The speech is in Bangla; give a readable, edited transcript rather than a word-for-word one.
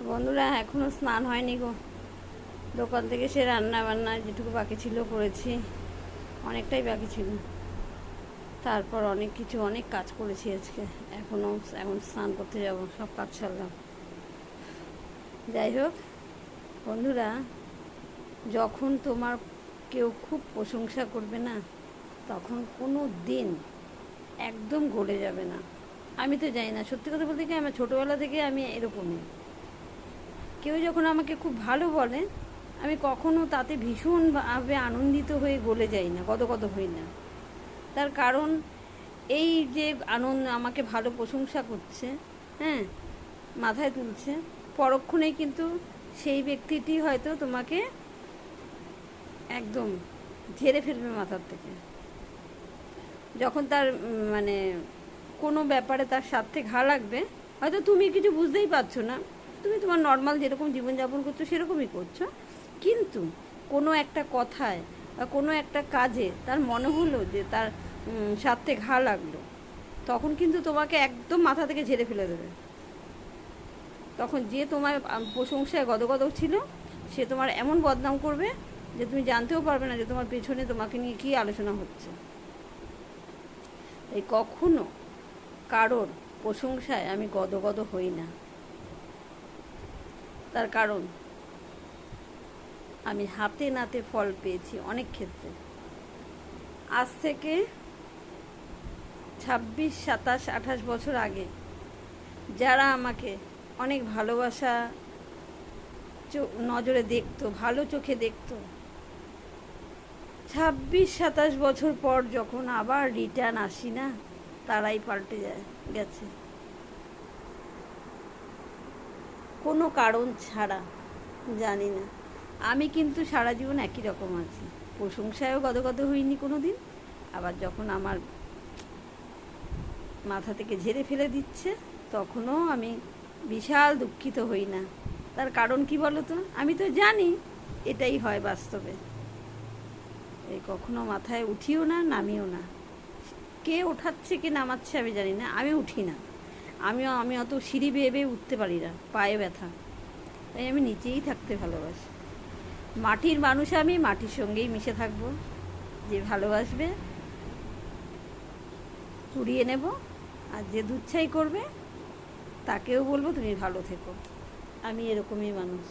বন্ধুরা, এখনো স্নান হয়নি গো। দোকান থেকে সে রান্না বান্না যেটুকু বাকি ছিল করেছি, অনেকটাই বাকি ছিল। তারপর অনেক কাজ করেছি আজকে। এখন স্নান করতে যাব, সব কাজ সারলাম। যাই হোক বন্ধুরা, যখন তোমার কেউ খুব প্রশংসা করবে না, তখন কোনো দিন একদম গলে যাবে না। আমি তো জানি না, সত্যি কথা বলতে কি, আমার ছোটোবেলা থেকে আমি এরকমই। কেউ যখন আমাকে খুব ভালো বলে, আমি কখনো তাতে ভীষণভাবে আনন্দিত হয়ে গলে যাই না, গদগদ হই না। তার কারণ এই যে আমাকে ভালো প্রশংসা করছে, হ্যাঁ, মাথায় তুলছে, পরক্ষণেই কিন্তু সেই ব্যক্তিটি হয়তো তোমাকে একদম ঝেড়ে ফেলবে মাথার থেকে। যখন তার মানে কোনো ব্যাপারে তার স্বার্থে ঘা লাগবে, হয়তো তুমি কিছু বুঝতেই পারছো না, তুমি তোমার নর্মাল যেরকম জীবনযাপন করছো সেরকমই করছো, কিন্তু কোনো একটা কথায় বা কোনো একটা কাজে তার মনে হলো যে তার স্বার্থে ঘা লাগলো, তখন কিন্তু তোমাকে একদম মাথা থেকে ঝেড়ে ফেলে দেবে। তখন যে তোমার প্রশংসায় গদগদ ছিল, সে তোমার এমন বদনাম করবে যে তুমি জানতেও পারবে না যে তোমার পেছনে তোমাকে নিয়ে কী আলোচনা হচ্ছে। এই কখনো কারোর প্রশংসায় আমি গদগদ হই না। তার কারণ আমি হাতে নাতে ফল পেয়েছি অনেক ক্ষেত্রে। আজ থেকে 26, 27, 28 বছর আগে যারা আমাকে অনেক ভালোবাসা নজরে দেখতো, ভালো চোখে দেখতো, 26, 27 বছর পর যখন আবার রিটার্ন আসি না, তারাই পাল্টে গেছে কোনো কারণ ছাড়া। জানি না, আমি কিন্তু সারা জীবন একই রকম আছি। প্রশংসায়ও গদগদ হইনি কোনো দিন, আবার যখন আমার মাথা থেকে ঝেড়ে ফেলে দিচ্ছে, তখনও আমি বিশাল দুঃখিত হই না। তার কারণ কি বলো তো? আমি তো জানি এটাই হয় বাস্তবে। এই কখনো মাথায় উঠিও না, নামিও না। কে ওঠাচ্ছে কে নামাচ্ছে আমি জানি না, আমি উঠি না। আমি অত সিঁড়ি বেয়ে বেয়ে উঠতে পারি না, পায়ে ব্যথা। তাই আমি নিচেই থাকতে ভালোবাসি। মাটির মানুষ, আমি মাটির সঙ্গেই মিশে থাকবো। যে ভালোবাসবে কুড়িয়ে নেব, আর যে দুচ্ছাই করবে তাকেও বলবো তুমি ভালো থেকো। আমি এরকমই মানুষ।